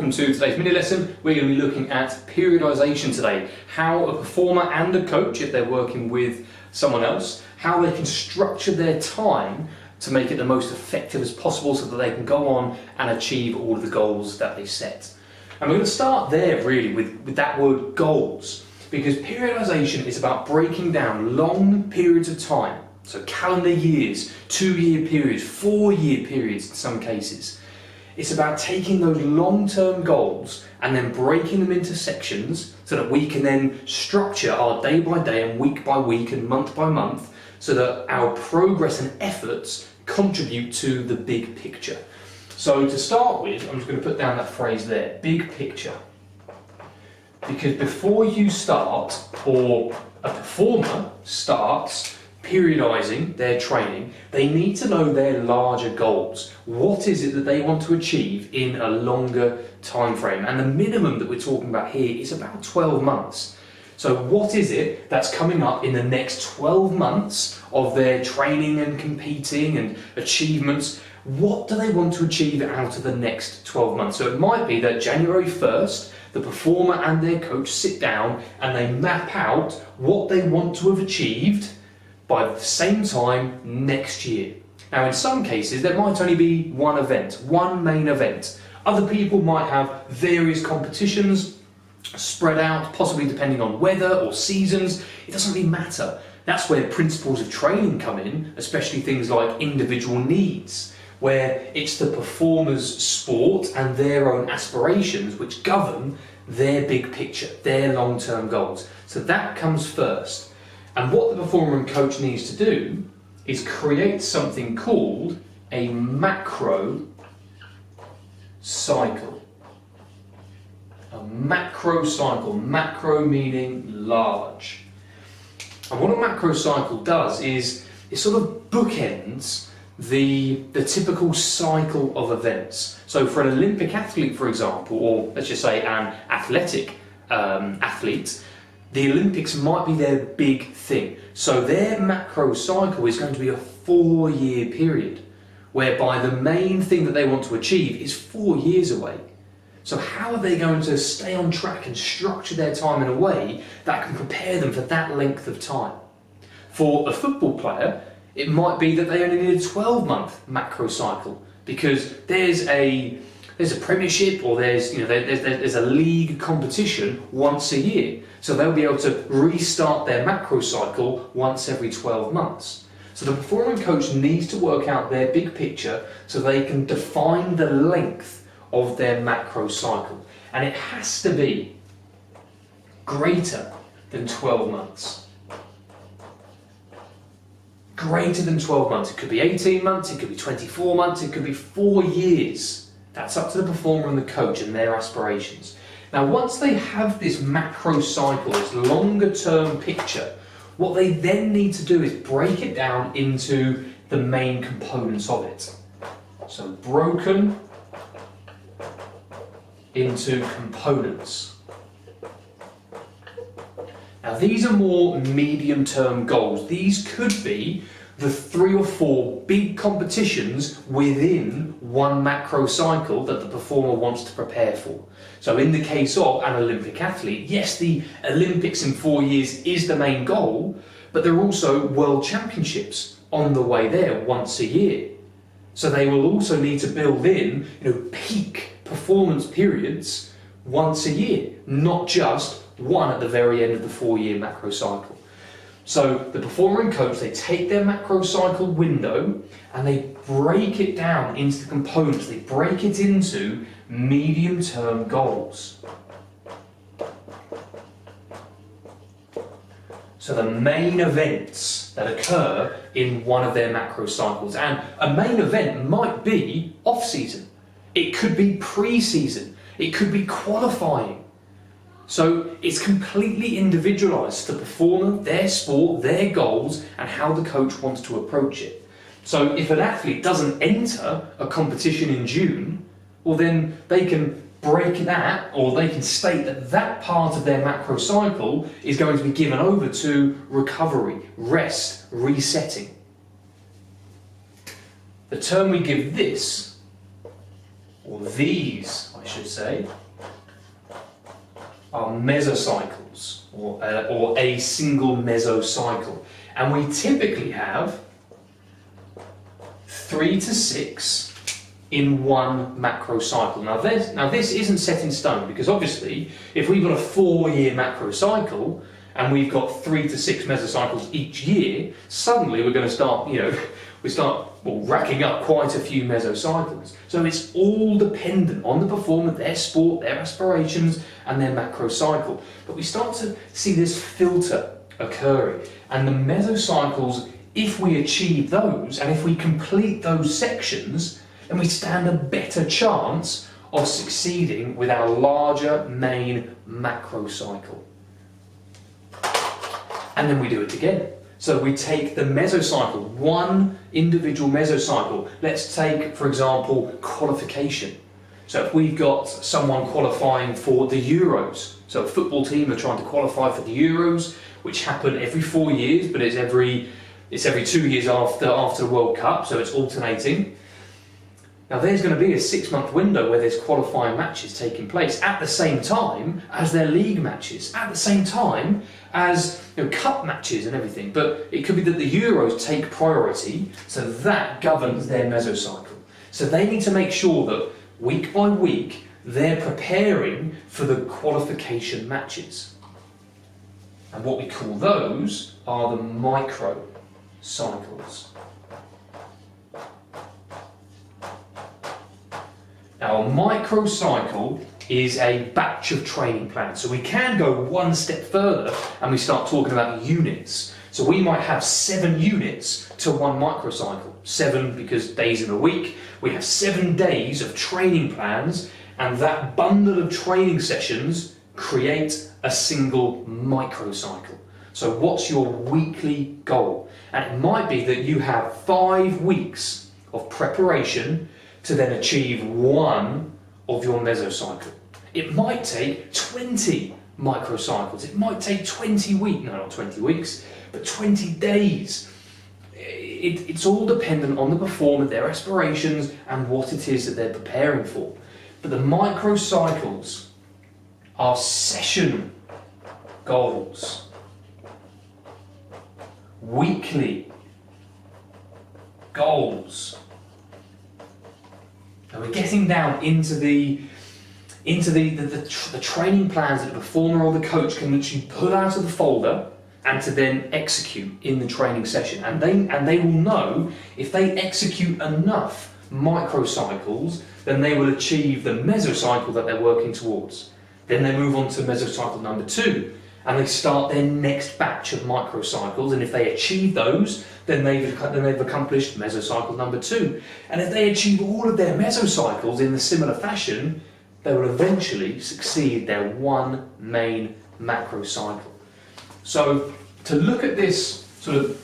welcome to today's mini lesson. We're going to be looking at periodization today. How a performer and a coach, if they're working with someone else, how they can structure their time to make it the most effective as possible so that they can go on and achieve all of the goals that they set. And we're going to start there really with that word goals, because periodization is about breaking down long periods of time, so calendar years, 2-year periods, 4-year periods in some cases. It's about taking those long-term goals and then breaking them into sections so that we can then structure our day by day and week by week and month by month so that our progress and efforts contribute to the big picture. So to start with, I'm just going to put down that phrase there, big picture. Because before you start, or a performer starts periodizing their training, they need to know their larger goals. What is it that they want to achieve in a longer time frame? And the minimum that we're talking about here is about 12 months. So what is it that's coming up in the next 12 months of their training and competing and achievements? What do they want to achieve out of the next 12 months? So it might be that January 1st, the performer and their coach sit down and they map out what they want to have achieved by the same time next year. Now in some cases there might only be one event, one main event. Other people might have various competitions spread out, possibly depending on weather or seasons. It doesn't really matter. That's where principles of training come in, especially things like individual needs, where it's the performer's sport and their own aspirations which govern their big picture, their long-term goals. So that comes first. And what the performer and coach needs to do is create something called a macrocycle. A macrocycle, macro meaning large. And what a macrocycle does is it sort of bookends the typical cycle of events. So for an Olympic athlete, for example, or let's just say an athletic athlete, the Olympics might be their big thing. So their macro cycle is going to be a 4-year period, whereby the main thing that they want to achieve is 4 years away. So how are they going to stay on track and structure their time in a way that can prepare them for that length of time? For a football player, it might be that they only need a 12-month macro cycle, because there's a premiership or there's a league competition once a year. So they'll be able to restart their macro cycle once every 12 months. So the performer and coach needs to work out their big picture so they can define the length of their macro cycle. And it has to be greater than 12 months. Greater than 12 months. It could be 18 months, it could be 24 months, it could be 4 years. That's up to the performer and the coach and their aspirations. Now once they have this macro cycle, this longer term picture, what they then need to do is break it down into the main components of it. So broken into components. Now these are more medium term goals. These could be the 3 or 4 big competitions within one macro cycle that the performer wants to prepare for. So in the case of an Olympic athlete, yes, the Olympics in 4 years is the main goal, but there are also World Championships on the way there once a year. So they will also need to build in, peak performance periods once a year, not just one at the very end of the 4-year macro cycle. So the performer and coach, they take their macro cycle window and they break it down into the components. They break it into medium-term goals. So the main events that occur in one of their macro cycles. And a main event might be off-season. It could be pre-season. It could be qualifying. So it's completely individualised to the performer, their sport, their goals, and how the coach wants to approach it. So if an athlete doesn't enter a competition in June, well then they can break that, or they can state that that part of their macro cycle is going to be given over to recovery, rest, resetting. The term we give this, or these, I should say, are mesocycles, or a single mesocycle. And we typically have 3 to 6 in one macrocycle. Now this isn't set in stone, because obviously if we've got a 4-year macrocycle and we've got 3 to 6 mesocycles each year, suddenly we're going to start, racking up quite a few mesocycles. So it's all dependent on the performer, their sport, their aspirations, and their macrocycle. But we start to see this filter occurring, and the mesocycles, if we achieve those, and if we complete those sections, then we stand a better chance of succeeding with our larger main macrocycle. And then we do it again. So we take the mesocycle, one individual mesocycle. Let's take, for example, qualification. So if we've got someone qualifying for the Euros, so a football team are trying to qualify for the Euros, which happen every 4 years, but it's every 2 years after the World Cup, so it's alternating. Now there's going to be a 6-month window where there's qualifying matches taking place at the same time as their league matches, at the same time as cup matches and everything. But it could be that the Euros take priority, so that governs their mesocycle. So they need to make sure that week by week they're preparing for the qualification matches. And what we call those are the microcycles. Now, a microcycle is a batch of training plans. So we can go one step further and we start talking about units. So we might have 7 units to one microcycle. 7 because days in the week. We have 7 days of training plans, and that bundle of training sessions create a single microcycle. So what's your weekly goal? And it might be that you have 5 weeks of preparation to then achieve one of your mesocycle. It might take 20 microcycles. It might take 20 weeks, no, not 20 weeks, but 20 days. It's all dependent on the performer, their aspirations, and what it is that they're preparing for. But the microcycles are session goals, weekly goals. Now we're getting down into the training plans that the performer or the coach can literally pull out of the folder and to then execute in the training session. And they will know if they execute enough microcycles, then they will achieve the mesocycle that they're working towards. Then they move on to mesocycle number 2, and they start their next batch of microcycles, and if they achieve those, then they've accomplished mesocycle number 2. And if they achieve all of their mesocycles in a similar fashion, they will eventually succeed their one main macrocycle. So to look at this sort of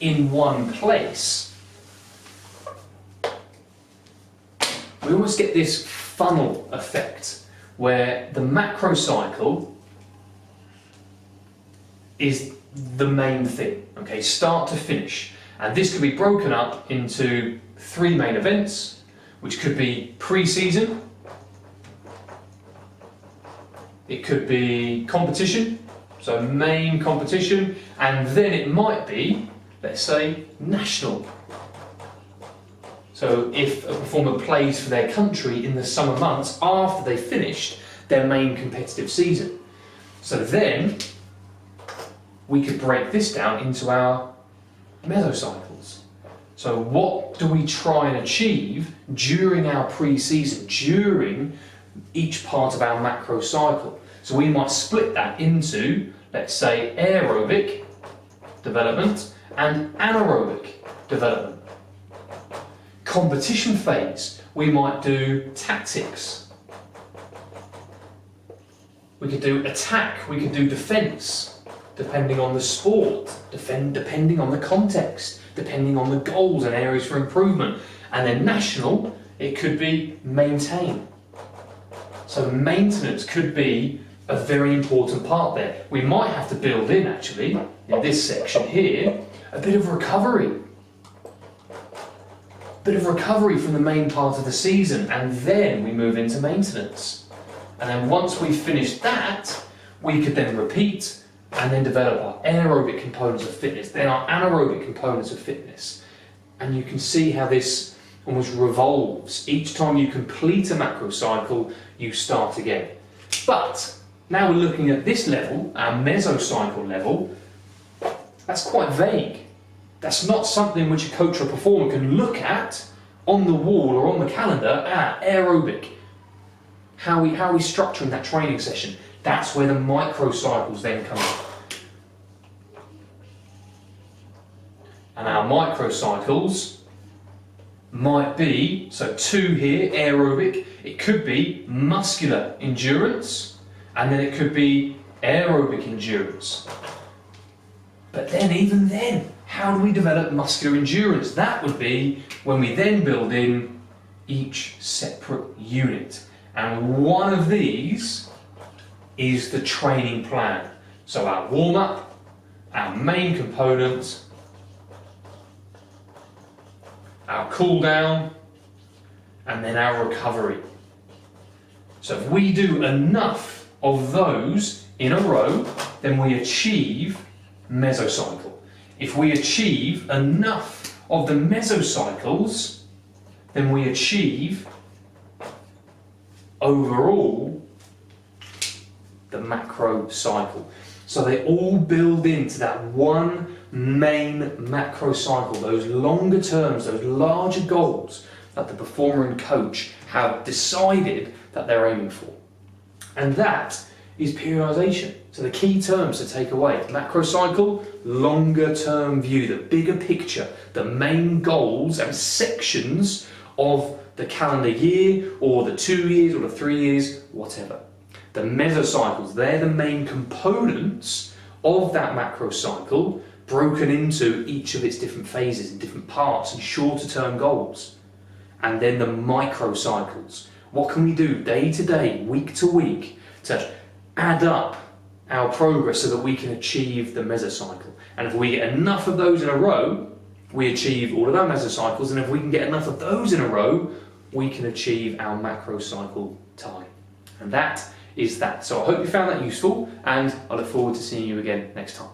in one place, we almost get this funnel effect where the macrocycle is the main thing, okay, start to finish. And this could be broken up into 3 main events, which could be pre-season, it could be competition, so main competition, and then it might be, let's say, national. So if a performer plays for their country in the summer months after they've finished their main competitive season. So then we could break this down into our mesocycles. So what do we try and achieve during our pre-season, during each part of our macro cycle? So we might split that into, let's say, aerobic development and anaerobic development. Competition phase, we might do tactics. We could do attack, we could do defence, depending on the sport, depending on the context, depending on the goals and areas for improvement. And then national, it could be maintain. So maintenance could be a very important part there. We might have to build in, actually, in this section here, a bit of recovery. bit of recovery from the main part of the season, and then we move into maintenance. And then once we've finished that, we could then repeat and then develop our aerobic components of fitness, then our anaerobic components of fitness. And you can see how this almost revolves. Each time you complete a macrocycle, you start again. But now we're looking at this level, our mesocycle level. That's quite vague. That's not something which a coach or performer can look at on the wall or on the calendar. Aerobic. How are we structuring that training session? That's where the microcycles then come in. And our microcycles might be, so 2 here, aerobic. It could be muscular endurance, and then it could be aerobic endurance. But then, even then, how do we develop muscular endurance? That would be when we then build in each separate unit. And one of these is the training plan. So our warm-up, our main component, our cool-down, and then our recovery. So if we do enough of those in a row, then we achieve mesocycle. If we achieve enough of the mesocycles, then we achieve overall the macrocycle. So they all build into that one main macrocycle, those longer terms, those larger goals that the performer and coach have decided that they're aiming for. And that is periodization. So the key terms to take away: macrocycle, longer term view, the bigger picture, the main goals and sections of the calendar year, or the 2 years, or the 3 years, whatever. The mesocycles, they're the main components of that macrocycle, broken into each of its different phases and different parts and shorter term goals. And then the microcycles. What can we do day to day, week to week, to add up our progress so that we can achieve the mesocycle? And if we get enough of those in a row, we achieve all of our mesocycles, and if we can get enough of those in a row, we can achieve our macrocycle time. And that is that. So I hope you found that useful, and I look forward to seeing you again next time.